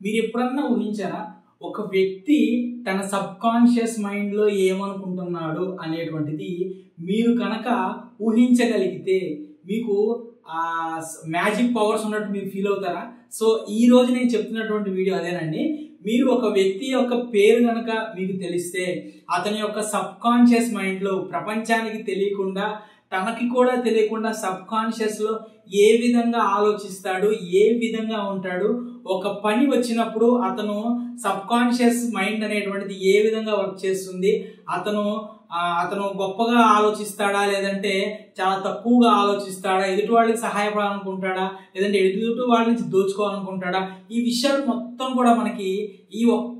మీరు ఎప్పుడన్నా ఊహించారా ఒక వ్యక్తి తన సబ్ కాన్షియస్ మైండ్లో ఏమనుకుంటున్నాడు అనేటువంటిది మీరు కనుక ఊహించగలిగితే మీకు ఆ మ్యాజిక్ పవర్స్ ఉన్నట్టు మీరు ఫీల్ అవుతారా? సో ఈ రోజు నేను చెప్తున్నటువంటి వీడియో అదేనండి. మీరు ఒక వ్యక్తి యొక్క పేరు కనుక మీకు తెలిస్తే అతని యొక్క సబ్ కాన్షియస్ మైండ్లో ప్రపంచానికి తెలియకుండా తనకి కూడా తెలియకుండా సబ్ కాన్షియస్లో ఏ విధంగా ఆలోచిస్తాడు, ఏ విధంగా ఉంటాడు, ఒక పని వచ్చినప్పుడు అతను సబ్ కాన్షియస్ మైండ్ అనేటువంటిది ఏ విధంగా వర్క్ చేస్తుంది, అతను గొప్పగా ఆలోచిస్తాడా లేదంటే చాలా తక్కువగా ఆలోచిస్తాడా, ఎదుటి వాళ్ళకి సహాయపడాలనుకుంటాడా లేదంటే ఎదుటి వాళ్ళ నుంచి దోచుకోవాలనుకుంటాడా, ఈ విషయాలు మొత్తం కూడా మనకి ఈ ఒక్క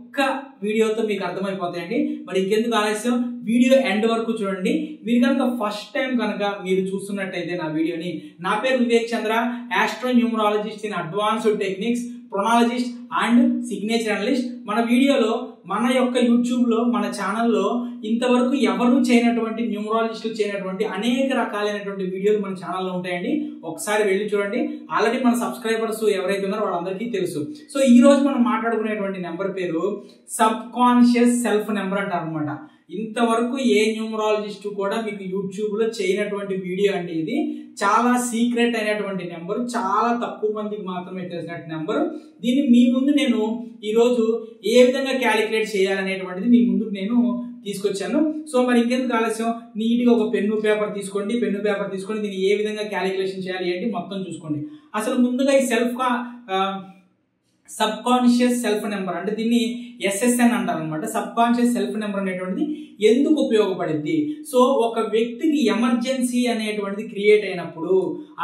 వీడియోతో మీకు అర్థమైపోతాయండి. మరి ఇంకెందుకు ఆలస్యం, వీడియో ఎండ్ వరకు చూడండి. మీరు కనుక ఫస్ట్ టైం కనుక మీరు చూస్తున్నట్టయితే నా వీడియోని, నా పేరు Vivek Chandra, astro numerologist in advanced techniques, phrenologist and signature analyst. మన వీడియోలో మన యొక్క యూట్యూబ్లో మన ఛానల్లో ఇంతవరకు ఎవరు చేయనటువంటి న్యూమరాలజిస్టులు చేయనటువంటి అనేక రకాలైనటువంటి వీడియోలు మన ఛానల్లో ఉంటాయండి. ఒకసారి వెళ్ళి చూడండి. ఆల్రెడీ మన సబ్స్క్రైబర్స్ ఎవరైతే ఉన్నారో వాళ్ళందరికీ తెలుసు. సో ఈ రోజు మనం మాట్లాడుకునేటువంటి నెంబర్ పేరు సబ్ కాన్షియస్ సెల్ఫ్ నెంబర్ అంటారు అనమాట. ఇంతవరకు ఏ న్యూమరాలజిస్ట్ కూడా మీకు యూట్యూబ్లో చేయనటువంటి వీడియో అండి. ఇది చాలా సీక్రెట్ అయినటువంటి నెంబరు, చాలా తక్కువ మందికి మాత్రమే తెలిసినటువంటి నెంబరు. దీన్ని మీ ముందు నేను ఈరోజు ఏ విధంగా క్యాలిక్యులేట్ చేయాలనేటువంటిది మీ ముందుకు నేను తీసుకొచ్చాను. సో మరి ఇంకెందుకు ఆలస్యం, నీట్గా ఒక పెన్ను పేపర్ తీసుకోండి. దీన్ని ఏ విధంగా క్యాలిక్యులేషన్ చేయాలి ఏంటి మొత్తం చూసుకోండి. అసలు ముందుగా ఈ సబ్ కాన్షియస్ సెల్ఫ్ నెంబర్ అంటే దీన్ని SSN అంటారు అనమాట. సబ్ కాన్షియస్ సెల్ఫ్ నెంబర్ అనేటువంటిది ఎందుకు ఉపయోగపడుద్ది? సో ఒక వ్యక్తికి ఎమర్జెన్సీ అనేటువంటిది క్రియేట్ అయినప్పుడు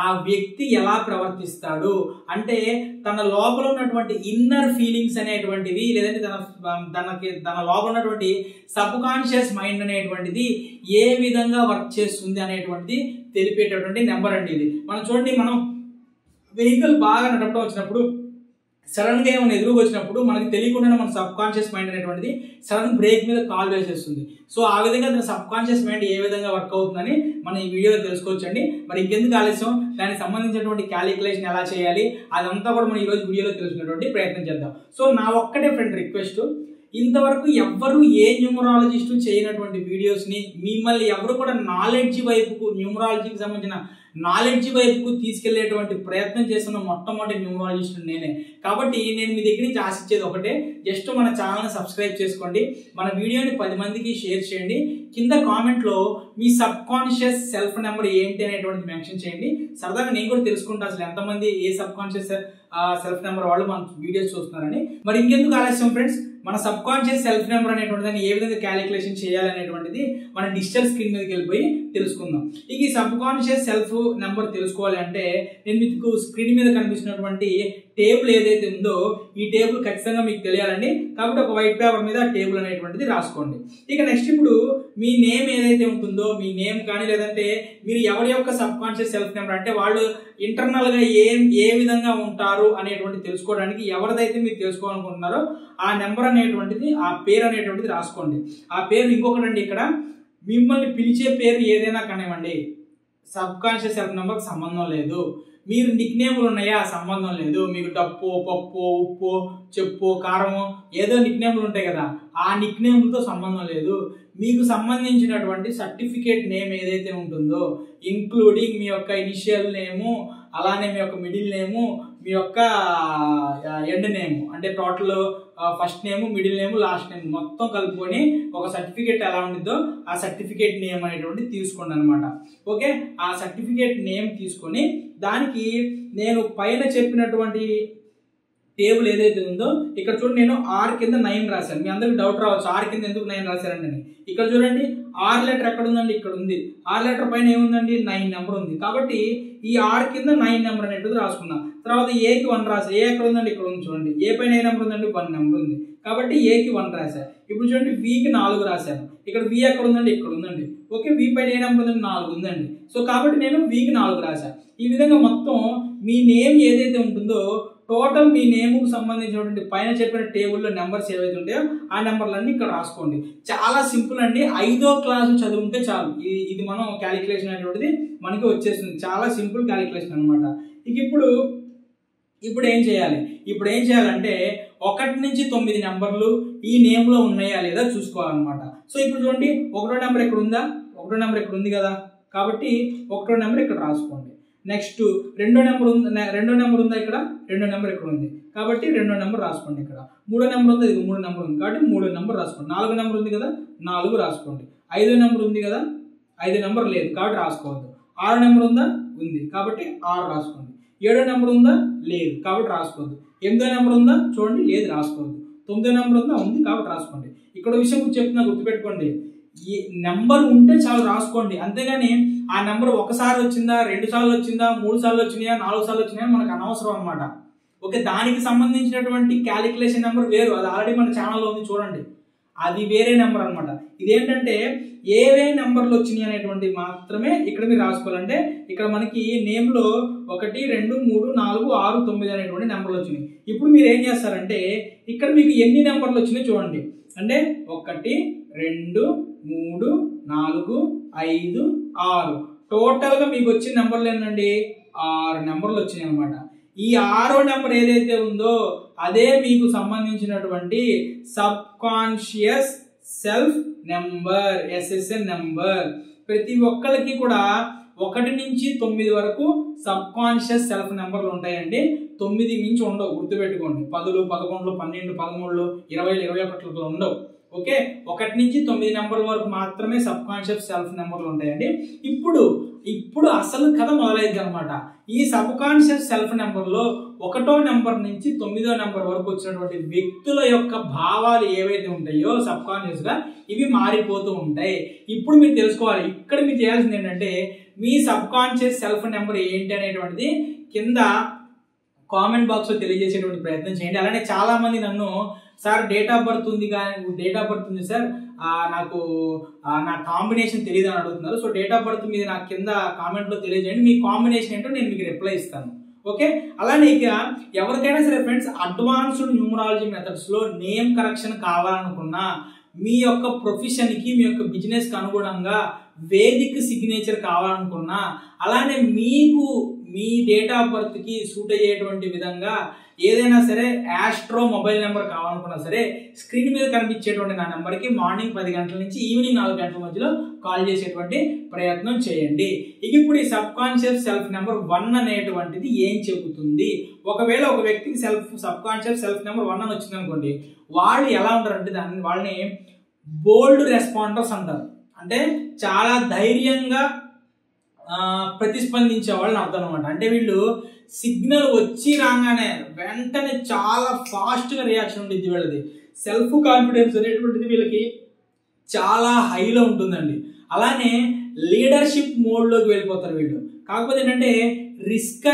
ఆ వ్యక్తి ఎలా ప్రవర్తిస్తాడు అంటే తన లోపల ఉన్నటువంటి ఇన్నర్ ఫీలింగ్స్ అనేటువంటివి లేదంటే తన లోపల ఉన్నటువంటి సబ్ కాన్షియస్ మైండ్ అనేటువంటిది ఏ విధంగా వర్క్ చేస్తుంది అనేటువంటిది తెలిపేటటువంటి నెంబర్ అండి ఇది. మనం చూడండి, మనం వెహికల్ బాగా నడపడం వచ్చినప్పుడు సడన్ గా ఏమైనా ఎదురుగా వచ్చినప్పుడు మనకి తెలియకుండా మన సబ్ కాన్షియస్ మైండ్ అనేటువంటిది సడన్ బ్రేక్ మీద కాల్ వేసేస్తుంది. సో ఆ విధంగా దాని సబ్ కాన్షియస్ మైండ్ ఏ విధంగా వర్క్ అవుతుందని మనం ఈ వీడియోలో తెలుసుకోవచ్చండి. మరి ఇంకెందుకు ఆలస్యం, దానికి సంబంధించినటువంటి క్యాలిక్యులేషన్ ఎలా చేయాలి అదంతా కూడా మనం ఈ రోజు వీడియోలో తెలుసుకునేటువంటి ప్రయత్నం చేద్దాం. సో నా ఒక్కటే ఫ్రెండ్ రిక్వెస్ట్, ఇంతవరకు ఎవ్వరు ఏ న్యూమరాలజిస్టు చేయనటువంటి వీడియోస్ని మిమ్మల్ని ఎవరు కూడా నాలెడ్జ్ వైపుకు, న్యూమరాలజీకి సంబంధించిన నాలెడ్జ్ వైపుకు తీసుకెళ్లేటువంటి ప్రయత్నం చేస్తున్న మొట్టమొదటి న్యూమరాలజిస్ట్ నేనే. కాబట్టి నేను మీ దగ్గర నుంచి ఆశించేది ఒకటే, జస్ట్ మన ఛానల్ని సబ్స్క్రైబ్ చేసుకోండి, మన వీడియోని 10 మందికి షేర్ చేయండి, కింద కామెంట్లో మీ సబ్ కాన్షియస్ సెల్ఫ్ నెంబర్ ఏంటి అనేటువంటిది మెన్షన్ చేయండి. సరదాగా నేను కూడా తెలుసుకుంటా అసలు ఎంతమంది ఏ సబ్ కాన్షియస్ సెల్ఫ్ నెంబర్ వాళ్ళు మన వీడియోస్ చూస్తున్నారని. మరి ఇంకెందుకు ఆలస్యం ఫ్రెండ్స్, మన సబ్ కాన్షియస్ సెల్ఫ్ నెంబర్ అనేటువంటి దాన్ని ఏ విధంగా క్యాలిక్యులేషన్ చేయాలనేటువంటిది మన డిజిటల్ స్క్రీన్ మీదకి వెళ్ళిపోయి తెలుసుకుందాం. ఇక ఈ సబ్ కాన్షియస్ సెల్ఫ్ నెంబర్ తెలుసుకోవాలి అంటే నేను మీకు స్క్రీన్ మీద కనిపిస్తున్నటువంటి టేబుల్ ఏదైతే ఉందో ఈ టేబుల్ ఖచ్చితంగా మీకు తెలియాలండి. కాబట్టి ఒక వైట్ పేపర్ మీద టేబుల్ అనేటువంటిది రాసుకోండి. ఇక నెక్స్ట్ ఇప్పుడు మీ నేమ్ ఏదైతే ఉంటుందో మీ నేమ్ కానీ లేదంటే మీరు ఎవరి యొక్క సబ్ కాన్షియస్ సెల్ఫ్ నెంబర్ అంటే వాళ్ళు ఇంటర్నల్ గా ఏ విధంగా ఉంటారు అనేటువంటి తెలుసుకోవడానికి ఎవరిదైతే మీరు తెలుసుకోవాలనుకుంటున్నారో ఆ నెంబర్ అనేటువంటిది, ఆ పేరు అనేటువంటిది రాసుకోండి. ఆ పేరు ఇంకొకటి అండి, ఇక్కడ మిమ్మల్ని పిలిచే పేరు ఏదైనా కానివ్వండి సబ్ కాన్షియస్ సెల్ఫ్ నెంబర్కి సంబంధం లేదు. మీరు నిక్ నేములు ఉన్నాయా సంబంధం లేదు. మీకు డప్పు, పప్పు, ఉప్పు, చెప్పు, కారము ఏదో నిక్ నేములు ఉంటాయి కదా, ఆ నిక్ నేములతో సంబంధం లేదు. మీకు సంబంధించినటువంటి సర్టిఫికేట్ నేమ్ ఏదైతే ఉంటుందో ఇంక్లూడింగ్ మీ యొక్క ఇనిషియల్ నేము, అలానే మీ యొక్క మిడిల్ నేము, మీ యొక్క ఎండ్ నేమ్ అంటే total first name, middle name, last name మొత్తం కలుపుకొని ఒక సర్టిఫికేట్ ఎలా ఉంటుందో ఆ సర్టిఫికేట్ నేమ్ అనేటువంటి తీసుకోండి అనమాట. ఓకే, ఆ సర్టిఫికేట్ నేమ్ తీసుకొని దానికి నేను పైన చెప్పినటువంటి టేబుల్ ఏదైతే ఉందో ఇక్కడ చూడండి, నేను R కింద 9 రాశాను. మీ అందరికి డౌట్ రావచ్చు R కింద ఎందుకు 9 రాశారండి అని. ఇక్కడ చూడండి R లెటర్ ఎక్కడ ఉందండి, ఇక్కడ ఉంది. R లెటర్ పైన ఏముందండి, 9 నెంబర్ ఉంది. కాబట్టి ఈ R కింద 9 నెంబర్ అనేటువంటిది రాసుకున్నాం. తర్వాత Aకి 1 రాసా. A ఎక్కడ ఉందండి, ఇక్కడ ఉంది చూడండి. A పైన ఏ నెంబర్ ఉందండి, 1 నెంబర్ ఉంది. కాబట్టి Aకి 1 రాశా. ఇప్పుడు చూడండి Vకి 4 రాశాను. ఇక్కడ V ఎక్కడ ఉందండి, ఇక్కడ ఉందండి. ఓకే, V పైన ఏ నెంబర్ ఉందండి, 4 ఉందండి. సో కాబట్టి నేను Vకి 4 రాశా. ఈ విధంగా మొత్తం మీ నేమ్ ఏదైతే ఉంటుందో టోటల్ మీ నేమ్కు సంబంధించినటువంటి పైన చెప్పిన టేబుల్లో నెంబర్స్ ఏవైతే ఉంటాయో ఆ నెంబర్లన్నీ ఇక్కడ రాసుకోండి. చాలా సింపుల్ అండి. 5వ క్లాసు చదువుంటే చాలు ఇది మనం క్యాలిక్యులేషన్ అనేటువంటిది మనకి వచ్చేస్తుంది. చాలా సింపుల్ క్యాలిక్యులేషన్ అనమాట. ఇక ఇప్పుడు ఏం చేయాలి, ఇప్పుడు ఏం చేయాలంటే 1 నుంచి 9 నెంబర్లు ఈ నేమ్ లో ఉన్నాయా లేదా చూసుకోవాలన్నమాట. సో ఇప్పుడు చూడండి, 1వ నెంబర్ ఇక్కడ ఉందా, 1వ నెంబర్ ఇక్కడ ఉంది కదా, కాబట్టి 1వ నెంబర్ ఇక్కడ రాసుకోండి. నెక్స్ట్ 2వ నెంబర్ ఉంది, 2వ నెంబర్ ఉందా ఇక్కడ, 2వ నెంబర్ ఇక్కడ ఉంది కాబట్టి 2వ నెంబర్ రాసుకోండి. ఇక్కడ 3వ నెంబర్ ఉంది, ఇది 3వ నెంబర్ ఉంది కాబట్టి 3వ నెంబర్ రాసుకోండి. 4వ నెంబర్ ఉంది కదా, 4 రాసుకోండి. 5వ నెంబర్ ఉంది కదా, 5 నెంబర్ లేదు కాబట్టి రాసుకోవద్దు. 6వ నెంబర్ ఉందా, ఉంది కాబట్టి 6 రాసుకోండి. 7వ నెంబర్ ఉందా, లేదు కాబట్టి రాసుకోవద్దు. 8వ నెంబర్ ఉందా, చూడండి లేదు రాసుకోవద్దు. 9వ నెంబర్ ఉందా, ఉంది కాబట్టి రాసుకోండి. ఇక్కడ విషయం చెప్తున్నా, గుర్తుపెట్టుకోండి, ఈ నెంబర్ ఉంటే చాలు రాసుకోండి, అంతేగాని ఆ నెంబర్ ఒకసారి వచ్చిందా, 2 సార్లు వచ్చిందా, 3 సార్లు వచ్చినాయా, 4 సార్లు వచ్చినాయా మనకు అనవసరం అనమాట. ఓకే, దానికి సంబంధించినటువంటి క్యాలిక్యులేషన్ నెంబర్ వేరు, అది ఆల్రెడీ మన ఛానల్లో ఉంది చూడండి, అది వేరే నెంబర్ అనమాట. ఇదేంటంటే ఏవే నెంబర్లు వచ్చినాయి అనేటువంటి మాత్రమే ఇక్కడ మీరు రాసుకోవాలంటే, ఇక్కడ మనకి నేమ్ లో 1 2 3 4 6 9 అనేటువంటి నెంబర్లు వచ్చినాయి. ఇప్పుడు మీరు ఏం చేస్తారంటే ఇక్కడ మీకు ఎన్ని నెంబర్లు వచ్చినాయి చూడండి, అంటే 1 2 3 4 5 6 టోటల్ గా మీకు వచ్చిన నెంబర్లు ఏంటండి 6 నెంబర్లు వచ్చినాయి అనమాట. ఈ 6వ నెంబర్ ఏదైతే ఉందో అదే మీకు సంబంధించినటువంటి sub conscious self number, SSN number. ప్రతి ఒక్కరికి కూడా 1 నుంచి 9 వరకు సబ్ కాన్షియస్ సెల్ఫ్ నెంబర్లు ఉంటాయండి. 9 మించి ఉండవు, గుర్తుపెట్టుకోండి. 10, 11, 12, 13, 20, 21 ఉండవు. ఓకే, 1 నుంచి 9 నెంబర్ల వరకు మాత్రమే సబ్ కాన్షియస్ సెల్ఫ్ నెంబర్లు ఉంటాయండి. ఇప్పుడు అసలు కథ మొదలైంది అనమాట. ఈ సబ్ కాన్షియస్ సెల్ఫ్ నెంబర్ లో 1వ నెంబర్ నుంచి 9వ నెంబర్ వరకు వచ్చినటువంటి వ్యక్తుల యొక్క భావాలు ఏవైతే ఉంటాయో సబ్ కాన్షియస్ గా ఇవి మారిపోతూ ఉంటాయి. ఇప్పుడు మీరు తెలుసుకోవాలి, ఇక్కడ మీరు చేయాల్సింది ఏంటంటే మీ సబ్ కాన్షియస్ సెల్ఫ్ నెంబర్ ఏంటి అనేటువంటిది కింద కామెంట్ బాక్స్ లో తెలియజేసేటువంటి ప్రయత్నం చేయండి. అలానే చాలా మంది నన్ను, సార్ డేట్ ఆఫ్ బర్త్ ఉంది కానీ, డేట్ ఆఫ్ బర్త్ ఉంది సార్, నాకు నా కాంబినేషన్ తెలియదు అని అడుగుతున్నారు. సో డేట్ ఆఫ్ బర్త్ మీద నాకు కింద కామెంట్ లో తెలియజేయండి, మీ కాంబినేషన్ ఏంటో నేను మీకు రిప్లై ఇస్తాను. ఓకే, అలానే ఇక ఎవరికైనా సరే ఫ్రెండ్స్, అడ్వాన్స్డ్ న్యూమరాలజీ మెథడ్స్ లో నేమ్ కరెక్షన్ కావాలనుకున్నా, మీ యొక్క ప్రొఫెషన్ కి, మీ యొక్క బిజినెస్ కి అనుగుణంగా వేదిక్ సిగ్నేచర్ కావాలనుకున్నా, అలానే మీకు మీ డేట్ ఆఫ్ బర్త్ కి సూట్ అయ్యేటువంటి విధంగా ఏదైనా సరే ఆస్ట్రో మొబైల్ నెంబర్ కావాలనుకున్నా సరే, స్క్రీన్ మీద కనిపించేటువంటి నా నెంబర్కి మార్నింగ్ 10 గంటల నుంచి ఈవినింగ్ 4 గంటల మధ్యలో కాల్ చేసేటువంటి ప్రయత్నం చేయండి. ఇప్పుడు ఈ సబ్ కాన్షియస్ సెల్ఫ్ నెంబర్ 1 అనేటువంటిది ఏం చెబుతుంది? ఒకవేళ ఒక వ్యక్తికి సబ్ కాన్షియస్ సెల్ఫ్ నెంబర్ 1 అని వచ్చింది అనుకోండి, వాళ్ళు ఎలా ఉంటారంటే వాళ్ళని బోల్డ్ రెస్పాండర్స్ అంటారు. అంటే చాలా ధైర్యంగా ప్రతిస్పందించే వాళ్ళని అర్థం అనమాట. అంటే వీళ్ళు సిగ్నల్ వచ్చి రాగానే వెంటనే చాలా ఫాస్ట్ గా రియాక్షన్ ఉంటుంది వీళ్ళది. సెల్ఫ్ కాన్ఫిడెన్స్ అనేటువంటిది వీళ్ళకి చాలా హైలో ఉంటుందండి. అలానే లీడర్షిప్ మోడ్ లోకి వెళ్ళిపోతారు వీళ్ళు. కాకపోతే ఏంటంటే రిస్క్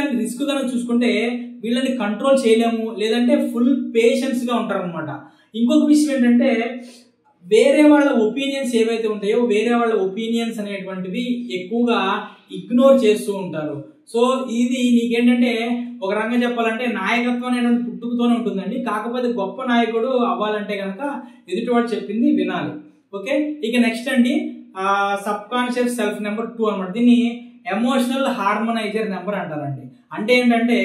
కనుక చూసుకుంటే వీళ్ళని కంట్రోల్ చేయలేము, లేదంటే ఫుల్ పేషెన్స్ గా ఉంటారు అనమాట. ఇంకొక విషయం ఏంటంటే వేరే వాళ్ళ ఒపీనియన్స్ ఏవైతే ఉంటాయో, వేరే వాళ్ళ ఒపీనియన్స్ అనేటువంటివి ఎక్కువగా ఇగ్నోర్ చేస్తూ ఉంటారు. సో ఇది నీకేంటంటే ఒక రకంగా చెప్పాలంటే నాయకత్వం అనేటువంటి పుట్టుకతోనే ఉంటుందండి. కాకపోతే గొప్ప నాయకుడు అవ్వాలంటే కనుక ఎదుటివాడు చెప్పింది వినాలి. ఓకే, ఇక నెక్స్ట్ అండి సబ్ కాన్షియస్ సెల్ఫ్ నెంబర్ 2 అనమాట. దీన్ని ఎమోషనల్ హార్మోనైజర్ నెంబర్ అంటారండి. అంటే ఏంటంటే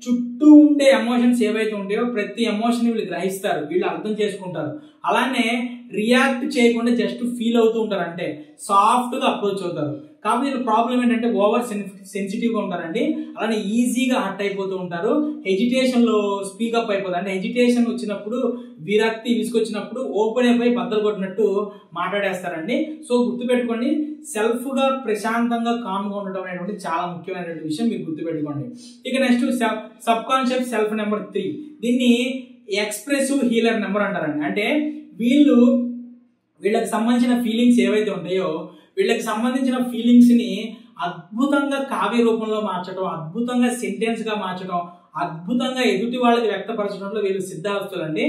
చుట్టూ ఉండే ఎమోషన్స్ ఏవైతే ఉంటాయో ప్రతి ఎమోషన్ వీళ్ళు గ్రహిస్తారు, వీళ్ళు అర్థం చేసుకుంటారు. అలానే రియాక్ట్ చేయకుండా జస్ట్ ఫీల్ అవుతూ ఉంటారు, అంటే సాఫ్ట్ గా అప్రోచ్ అవుతారు. కాకపోతే ప్రాబ్లం ఏంటంటే ఓవర్ సెన్సిటివ్ గా ఉంటారండి. అలానే ఈజీగా హర్ట్ అయిపోతూ ఉంటారు, హెజిటేషన్ లో స్పీకప్ అయిపోతారు. అంటే హెజిటేషన్ వచ్చినప్పుడు, విరక్తి విసుకొచ్చినప్పుడు ఓపెన్ అయిపోయి బద్దలు కొట్టినట్టు మాట్లాడేస్తారండి. సో గుర్తుపెట్టుకోండి, సెల్ఫ్ గా ప్రశాంతంగా కామ్గా ఉండటం అనేటువంటి చాలా ముఖ్యమైనటువంటి విషయం మీరు గుర్తుపెట్టుకోండి. ఇక next sub conscious self number 3, దీన్ని ఎక్స్ప్రెసివ్ హీలర్ నెంబర్ అంటారండి. అంటే వీళ్ళకి సంబంధించిన ఫీలింగ్స్ ఏవైతే ఉంటాయో, వీళ్ళకి సంబంధించిన ఫీలింగ్స్ ని అద్భుతంగా కావ్య రూపంలో మార్చడం, అద్భుతంగా సెంటెన్స్ గా మార్చడం, అద్భుతంగా ఎదుటి వాళ్ళకి వ్యక్తపరచడంలో వీళ్ళు సిద్ధాస్తులండి.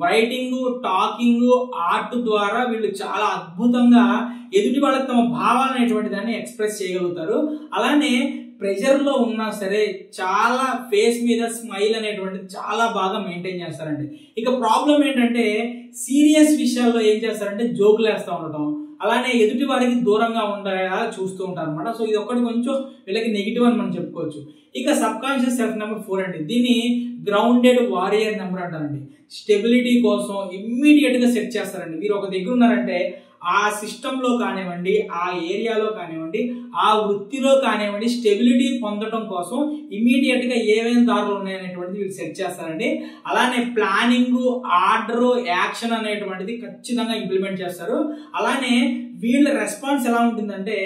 రైటింగ్, టాకింగ్, ఆర్ట్ ద్వారా వీళ్ళు చాలా అద్భుతంగా ఎదుటి వాళ్ళకి తమ భావాలు అనేటువంటి దాన్ని ఎక్స్ప్రెస్ చేయగలుగుతారు. అలానే ప్రెషర్ లో ఉన్నా సరే చాలా ఫేస్ మీద స్మైల్ అనేటువంటిది చాలా బాగా మెయింటైన్ చేస్తారండి. ఇక ప్రాబ్లం ఏంటంటే సీరియస్ విషయాల్లో ఏం చేస్తారంటే జోకులు వేస్తూ ఉండటం, అలానే ఎదుటి వారికి దూరంగా ఉండేలా చూస్తూ ఉంటారు అనమాట. సో ఇది ఒక్కటి కొంచెం వీళ్ళకి నెగిటివ్ అని మనం చెప్పుకోవచ్చు. ఇక సబ్ కాన్షియస్ సెల్ఫ్ నెంబర్ 4 అండి. దీన్ని గ్రౌండెడ్ వారియర్ నెంబర్ అంటారండి. స్టెబిలిటీ కోసం ఇమ్మీడియట్ గా సెట్ చేస్తారండి. మీరు ఒక దగ్గర ఉన్నారంటే ఆ సిస్టంలో కానివ్వండి, ఆ ఏరియాలో కానివ్వండి, ఆ వృత్తిలో కానివ్వండి స్టెబిలిటీ పొందడం కోసం ఇమ్మీడియట్ గా ఏమేమి దారులు ఉన్నాయనేటువంటిది వీళ్ళు సెట్ చేస్తారండి. అలానే ప్లానింగ్, ఆర్డర్, యాక్షన్ అనేటువంటిది ఖచ్చితంగా ఇంప్లిమెంట్ చేస్తారు. అలానే వీళ్ళ రెస్పాన్స్ ఎలా ఉంటుందంటే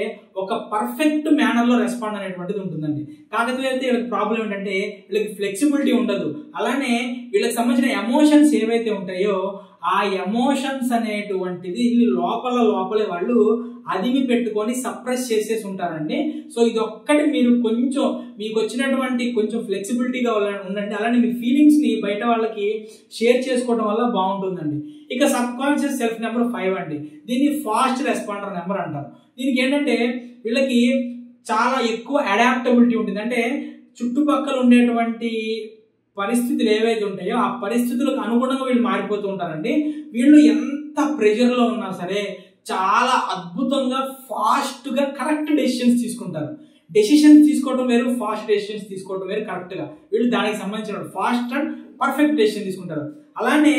ఒక పర్ఫెక్ట్ మేనర్ లో రెస్పాండ్ అనేటువంటిది ఉంటుందండి. కాకపోతే వీళ్ళకి ప్రాబ్లం ఏంటంటే వీళ్ళకి ఫ్లెక్సిబిలిటీ ఉండదు. అలానే వీళ్ళకి సంబంధించిన ఎమోషన్స్ ఏవైతే ఉంటాయో ఆ ఎమోషన్స్ అనేటువంటిది లోపలే వాళ్ళు అదిమి పెట్టుకొని సప్రెస్ చేసేసి ఉంటారండి. సో ఇది ఒక్కటి మీరు కొంచెం మీకు వచ్చినటువంటి కొంచెం ఫ్లెక్సిబిలిటీగా ఉండండి. అలానే మీ ఫీలింగ్స్ ని బయట వాళ్ళకి షేర్ చేసుకోవడం వల్ల బాగుంటుందండి. ఇక సబ్ కాన్షియస్ సెల్ఫ్ నెంబర్ 5 అండి. దీన్ని ఫాస్ట్ రెస్పాండర్ నెంబర్ అంటారు. దీనికి ఏంటంటే వీళ్ళకి చాలా ఎక్కువ అడాప్టబిలిటీ ఉంటుంది. అంటే చుట్టుపక్కల ఉండేటువంటి పరిస్థితులు ఏవైతే ఉంటాయో ఆ పరిస్థితులకు అనుగుణంగా వీళ్ళు మారిపోతూ ఉంటారండి. వీళ్ళు ఎంత ప్రెషర్ లో ఉన్నా సరే చాలా అద్భుతంగా ఫాస్ట్ గా కరెక్ట్ డెసిషన్స్ తీసుకుంటారు. డెసిషన్స్ తీసుకోవడం వేరు, ఫాస్ట్ డెసిషన్స్ తీసుకోవడం వేరు. కరెక్ట్ గా వీళ్ళు దానికి సంబంధించిన ఫాస్ట్ అండ్ పర్ఫెక్ట్ డెసిషన్ తీసుకుంటారు. అలానే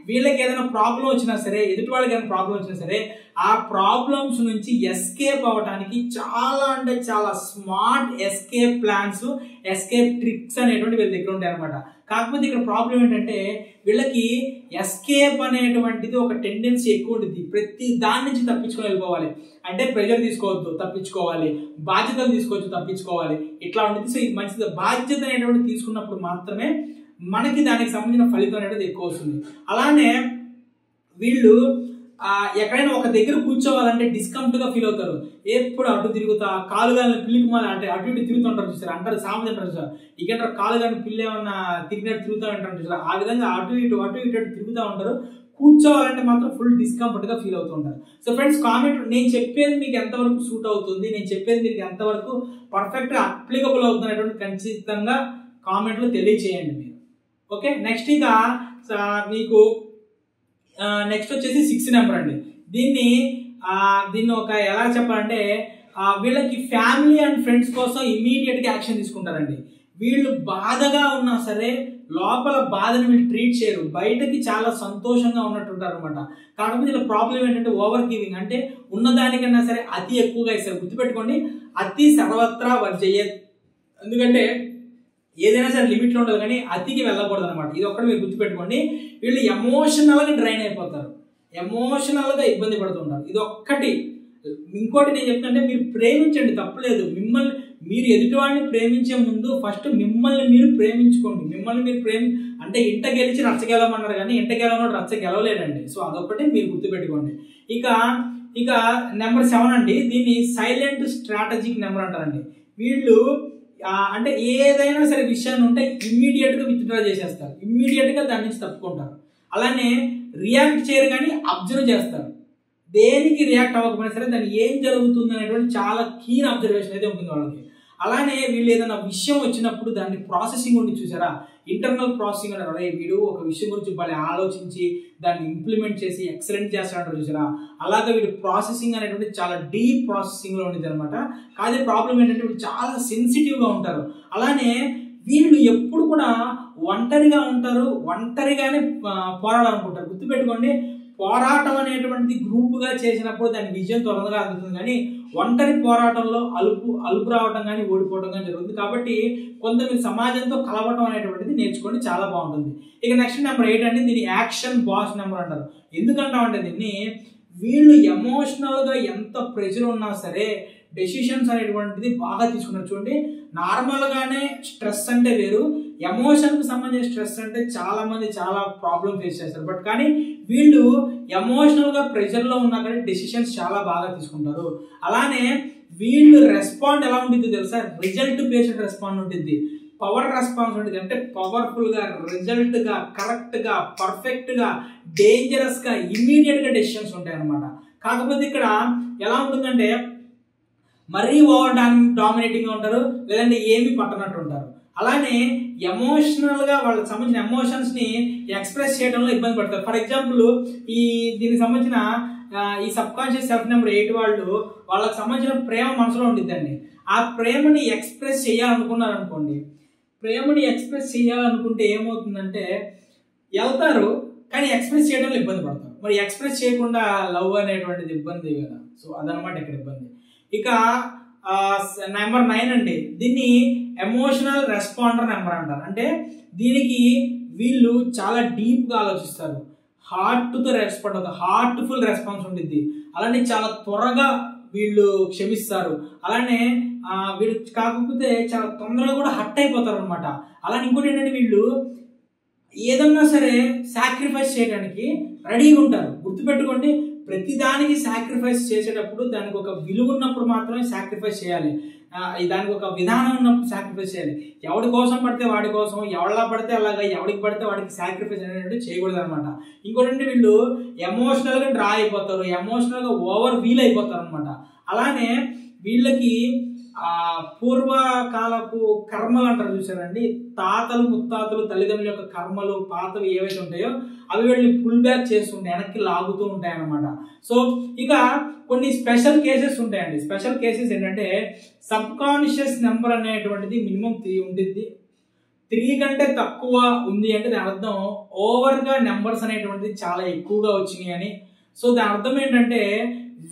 వీళ్ళకి ఏదైనా ప్రాబ్లం వచ్చినా సరే, ఎదుటి వాళ్ళకి ఏదైనా ప్రాబ్లం వచ్చినా సరే ఆ ప్రాబ్లమ్స్ నుంచి ఎస్కేప్ అవ్వడానికి చాలా అంటే చాలా smart escape plans, escape tricks అనేటువంటి వీళ్ళ దగ్గర ఉంటాయి అనమాట. కాకపోతే ఇక్కడ ప్రాబ్లం ఏంటంటే వీళ్ళకి ఎస్కేప్ అనేటువంటిది ఒక టెండెన్సీ ఎక్కువ ఉంటుంది. ప్రతి దాని నుంచి తప్పించుకొని వెళ్ళిపోవాలి. అంటే ప్రెషర్ తీసుకోవద్దు, తప్పించుకోవాలి. బాధ్యతలు తీసుకోవచ్చు, తప్పించుకోవాలి. ఇట్లా ఉంటుంది. సో ఇది మంచిది. బాధ్యత అనేటువంటి తీసుకున్నప్పుడు మాత్రమే మనకి దానికి సంబంధించిన ఫలితం అనేది ఎక్కువ వస్తుంది. అలానే వీళ్ళు ఎక్కడైనా ఒక దగ్గర కూర్చోవాలంటే డిస్కంఫర్ట్ గా ఫీల్ అవుతారు. ఎప్పుడు అటు తిరుగుతా కాలుగాని పిల్లికి మాల అంటే అటు ఇటు తిరుగుతుంటారు చూసారు, అంటారు సామెత అంటారు సార్. ఇకంటారు కాలుగాని పిల్లి ఏమన్నా తిరిగినట్టు తిరుగుతూ ఉంటారు చూసారు. ఆ విధంగా అటు ఇటు తిరుగుతూ ఉంటారు. కూర్చోవాలంటే మాత్రం ఫుల్ డిస్కంఫర్ట్ గా ఫీల్ అవుతూ ఉంటారు. సో ఫ్రెండ్స్ కామెంట్ నేను చెప్పేది మీకు ఎంతవరకు సూట్ అవుతుంది, నేను చెప్పేది మీకు ఎంతవరకు పర్ఫెక్ట్ గా అప్లికబుల్ అవుతుంది అనేటువంటి ఖచ్చితంగా కామెంట్ లో తెలియజేయండి మీరు. ఓకే, నెక్స్ట్ ఇక మీకు నెక్స్ట్ వచ్చేసి 6 నెంబర్ అండి. దీన్ని ఒక ఎలా చెప్పాలంటే వీళ్ళకి ఫ్యామిలీ అండ్ ఫ్రెండ్స్ కోసం ఇమ్మీడియట్ గా యాక్షన్ తీసుకుంటారండి. వీళ్ళు బాధగా ఉన్నా సరే లోపల బాధను వీళ్ళు ట్రీట్ చేయరు. బయటకి చాలా సంతోషంగా ఉన్నట్టుంటారు అనమాట. కాకపోతే వీళ్ళ ప్రాబ్లం ఏంటంటే ఓవర్ గివింగ్. అంటే ఉన్నదానికన్నా సరే అతి ఎక్కువగా ఇస్తారు. గుర్తుపెట్టుకోండి, అతి సర్వత్రా వర్జయ్యేత్. ఎందుకంటే ఏదైనా సరే లిమిట్ లో ఉండదు, కానీ అతికి వెళ్ళకూడదు అనమాట. ఇది ఒక్కటి మీరు గుర్తుపెట్టుకోండి. వీళ్ళు ఎమోషనల్ గా డ్రైన్ అయిపోతారు, ఎమోషనల్ గా ఇబ్బంది పడుతుంటారు. ఇది ఒక్కటి. ఇంకోటి నేను చెప్తుంటే మీరు ప్రేమించండి, తప్పలేదు. మీరు ఎదుటివాడిని ప్రేమించే ముందు ఫస్ట్ మిమ్మల్ని మీరు ప్రేమించుకోండి. మిమ్మల్ని మీరు అంటే ఇంట గెలిచి రచ్చ గెలవమన్నారు, కానీ ఇంట గెలవనోడు రచ్చ గెలవలేడండి. సో అదొక్కటి మీరు గుర్తుపెట్టుకోండి. ఇక నెంబర్ 7 అండి. దీన్ని సైలెంట్ స్ట్రాటజిక్ నెంబర్ అంటారండి. వీళ్ళు అంటే ఏదైనా సరే విషయాన్ని ఉంటే ఇమ్మీడియట్ గా విత్డ్రా చేసేస్తారు, ఇమ్మీడియట్ గా దాని నుంచి తప్పుకుంటారు. అలానే రియాక్ట్ చేయరు కానీ అబ్జర్వ్ చేస్తారు. దేనికి రియాక్ట్ అవ్వకపోయినా సరే దాన్ని ఏం జరుగుతుంది అనేటువంటి చాలా కీన్ అబ్జర్వేషన్ అయితే ఉంటుంది వాళ్ళకి. అలానే వీళ్ళు ఏదైనా విషయం వచ్చినప్పుడు దాన్ని ప్రాసెసింగ్ ఉండి చూసారా, ఇంటర్నల్ ప్రాసెసింగ్ అంటారు. అదే వీడు ఒక విషయం గురించి వాళ్ళు ఆలోచించి దాన్ని ఇంప్లిమెంట్ చేసి ఎక్సలెంట్ చేస్తారంటారు చూసారా, అలాగే వీడు ప్రాసెసింగ్ అనేటువంటి చాలా డీప్ ప్రాసెసింగ్ లో ఉండేది అనమాట. కానీ ప్రాబ్లం ఏంటంటే వీళ్ళు చాలా సెన్సిటివ్ గా ఉంటారు. అలానే వీళ్ళు ఎప్పుడు కూడా ఒంటరిగా ఉంటారు, ఒంటరిగానే పోరాడాలనుకుంటారు. గుర్తుపెట్టుకోండి, పోరాటం అనేటువంటిది గ్రూప్ గా చేసినప్పుడు దాని విజయం త్వరగా అందుతుంది, కానీ ఒంటరి పోరాటంలో అలుపు రావటం కానీ ఓడిపోవడం కానీ జరుగుతుంది. కాబట్టి కొంత సమాజంతో కలవటం అనేటువంటిది నేర్చుకోండి, చాలా బాగుంటుంది. ఇక నెక్స్ట్ నెంబర్ 8 అండి. దీన్ని యాక్షన్ బాస్ నెంబర్ అంటారు. ఎందుకంటామంటే దీన్ని వీళ్ళు ఎమోషనల్ గా ఎంత ప్రెషర్ ఉన్నా సరే డెసిషన్స్ అనేటువంటిది బాగా తీసుకున్నారు. చూడండి, నార్మల్ గానే స్ట్రెస్ అంటే వేరు, ఎమోషన్ కు సంబంధించిన స్ట్రెస్ అంటే చాలా మంది చాలా ప్రాబ్లం ఫేస్ చేస్తారు. బట్ కానీ వీళ్ళు ఎమోషనల్ గా ప్రెషర్ లో ఉన్నా కానీ డెసిషన్స్ చాలా బాగా తీసుకుంటారు. అలానే వీళ్ళు రెస్పాండ్ ఎలా ఉంటుంది తెలుసా, రిజల్ట్ బేస్డ్ రెస్పాండ్ ఉంటుంది, పవర్ రెస్పాన్స్ ఉంటుంది. అంటే పవర్ఫుల్ గా, రిజల్ట్ గా, కరెక్ట్ గా, పర్ఫెక్ట్ గా, డేంజరస్ గా, ఇమ్మీడియట్ గా డెసిషన్స్ ఉంటాయి అన్నమాట. కాకపోతే ఇక్కడ ఎలా ఉంటుందంటే మరీ ఓవర్ డామినేటింగ్ గా ఉంటారు, లేదంటే ఏమి పట్టనట్టు ఉంటారు. అలానే ఎమోషనల్ గా వాళ్ళకి సంబంధించిన ఎమోషన్స్ ని ఎక్స్ప్రెస్ చేయడంలో ఇబ్బంది పడతారు. ఫర్ ఎగ్జాంపుల్ దీనికి సంబంధించిన ఈ సబ్ కాన్షియస్ సెల్ఫ్ నెంబర్ 8 వాళ్ళు వాళ్ళకి సంబంధించిన ప్రేమ మనసులో ఉండిద్దండి. ఆ ప్రేమని ఎక్స్ప్రెస్ చేయాలనుకున్నారు అనుకోండి, ప్రేమని ఎక్స్ప్రెస్ చేయాలనుకుంటే ఏమవుతుందంటే వెళ్తారు, కానీ ఎక్స్ప్రెస్ చేయడంలో ఇబ్బంది పడతారు. మరి ఎక్స్ప్రెస్ చేయకుండా లవ్ అనేటువంటిది ఇబ్బంది కదా. సో అదనమాట ఇక్కడ ఇబ్బంది. ఇక నెంబర్ 9 అండి, దీన్ని ఎమోషనల్ రెస్పాండర్ నెంబర్ అంటారు. అంటే దీనికి వీళ్ళు చాలా డీప్గా ఆలోచిస్తారు, హార్ట్తో రెస్పాండ్ అవుతారు, హార్ట్ఫుల్ రెస్పాన్స్ ఉంటుంది. అలానే చాలా త్వరగా వీళ్ళు క్షమిస్తారు. అలానే వీళ్ళు కాకపోతే చాలా తొందరగా కూడా హర్ట్ అయిపోతారు అనమాట. అలానే ఇంకోటి ఏంటంటే వీళ్ళు ఏదన్నా సరే సాక్రిఫైస్ చేయడానికి రెడీగా ఉంటారు. గుర్తుపెట్టుకోండి, ప్రతిదానికి సాక్రిఫైస్ చేసేటప్పుడు దానికి ఒక విలువ ఉన్నప్పుడు మాత్రమే సాక్రిఫైస్ చేయాలి. దానికి ఒక విధానం ఉన్నప్పుడు సాక్రిఫైస్ చేయాలి. ఎవడి కోసం పడితే వాడి కోసం, ఎవరిలా పడితే అలాగా, ఎవడికి పడితే వాడికి సాక్రిఫైస్ అనేది చేయకూడదు అనమాట. ఇంకోటి వీళ్ళు ఎమోషనల్గా డ్రా అయిపోతారు, ఎమోషనల్గా ఓవర్ వీల్ అయిపోతారు అనమాట. అలానే వీళ్ళకి పూర్వకాలపు కర్మలు అంటారు చూసారండి, తాతలు ముత్తాతలు తల్లిదండ్రుల యొక్క కర్మలు పాతవి ఏవైతే ఉంటాయో అవి వీళ్ళని పుల్ బ్యాక్ చేస్తుంటాయి, వెనక్కి లాగుతూ ఉంటాయి అన్నమాట. సో ఇక కొన్ని స్పెషల్ కేసెస్ ఉంటాయండి. స్పెషల్ కేసెస్ ఏంటంటే సబ్ కాన్షియస్ నెంబర్ అనేటువంటిది మినిమం 3 ఉంటుంది. 3 కంటే తక్కువ ఉంది అంటే దాని అర్థం ఓవర్గా నెంబర్స్ అనేటువంటిది చాలా ఎక్కువగా వచ్చినాయి అని. సో దాని అర్థం ఏంటంటే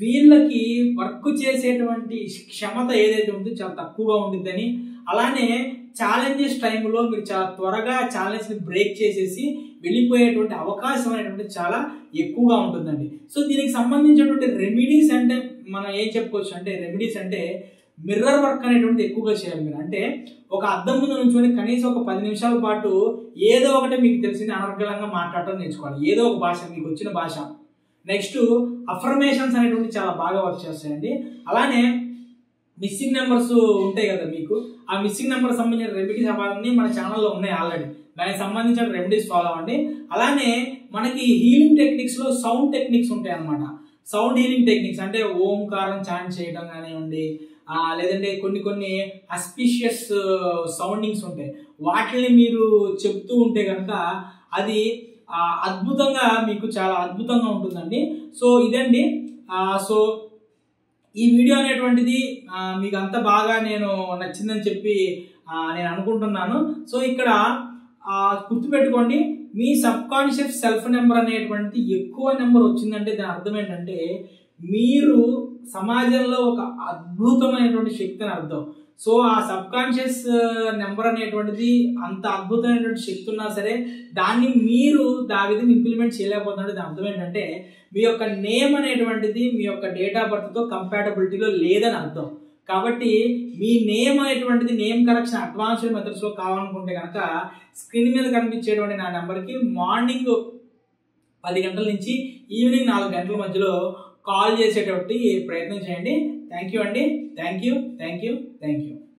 వీళ్ళకి వర్క్ చేసేటువంటి క్షమత ఏదైతే ఉందో చాలా తక్కువగా ఉంటుందని. అలానే ఛాలెంజెస్ టైంలో మీరు చాలా త్వరగా ఛాలెంజ్ని బ్రేక్ చేసేసి వెళ్ళిపోయేటువంటి అవకాశం అనేటువంటి చాలా ఎక్కువగా ఉంటుందండి. సో దీనికి సంబంధించినటువంటి రెమెడీస్ అంటే మనం ఏం చెప్పుకోవచ్చు అంటే, రెమెడీస్ అంటే మిర్రర్ వర్క్ అనేటువంటిది ఎక్కువగా చేయాలి మీరు. అంటే ఒక అద్దం ముందు నుంచుకొని కనీసం ఒక 10 నిమిషాల పాటు ఏదో ఒకటి మీకు తెలిసింది అనర్గళంగా మాట్లాడటం నేర్చుకోవాలి, ఏదో ఒక భాష, మీకు వచ్చిన భాష. నెక్స్ట్ అఫర్మేషన్స్ అనేటువంటి చాలా బాగా వర్క్ చేస్తాయండి. అలానే మిస్సింగ్ నెంబర్స్ ఉంటాయి కదా మీకు, ఆ మిస్సింగ్ నెంబర్ సంబంధించిన రెమెడీస్ అవన్నీ మన ఛానల్లో ఉన్నాయి ఆల్రెడీ, దానికి సంబంధించిన రెమెడీస్ ఫాలో అవ్వండి. అలానే మనకి హీలింగ్ టెక్నిక్స్లో సౌండ్ టెక్నిక్స్ ఉంటాయి అన్నమాట. సౌండ్ హీలింగ్ టెక్నిక్స్ అంటే ఓంకారం చాంట్ చేయడం కానివ్వండి, లేదంటే కొన్ని అస్పిషియస్ సౌండింగ్స్ ఉంటాయి, వాటిని మీరు చెప్తూ ఉంటే కనుక అది అద్భుతంగా మీకు చాలా అద్భుతంగా ఉంటుందండి. సో ఇదండి. సో ఈ వీడియో అనేటువంటిది మీకు అంత బాగా నేను నచ్చిందని చెప్పి నేను అనుకుంటున్నాను. సో ఇక్కడ గుర్తుపెట్టుకోండి, మీ సబ్ కాన్షియస్ సెల్ఫ్ నెంబర్ అనేటువంటిది ఎక్కువ నెంబర్ వచ్చిందంటే దాని అర్థం ఏంటంటే మీరు సమాజంలో ఒక అద్భుతమైనటువంటి శక్తి అని అర్థం. సో ఆ సబ్ కాన్షియస్ నెంబర్ అనేటువంటిది అంత అద్భుతమైనటువంటి శక్తి ఉన్నా సరే దాన్ని మీరు దాని ఇంప్లిమెంట్ చేయలేకపోతుంటే దాని అర్థం ఏంటంటే మీ యొక్క నేమ్ అనేటువంటిది మీ యొక్క డేట్ ఆఫ్ బర్త్తో కంపాటబిలిటీలో లేదని అర్థం. కాబట్టి మీ నేమ్ అనేటువంటిది నేమ్ కరెక్షన్ అడ్వాన్స్డ్ మెథడ్స్లో కావాలనుకుంటే కనుక స్క్రీన్ మీద కనిపించేటువంటి నా నెంబర్కి మార్నింగ్ 10 గంటల నుంచి ఈవినింగ్ 4 గంటల మధ్యలో కాల్ చేసేటువంటి ప్రయత్నం చేయండి. థ్యాంక్ యూ అండి. Thank you.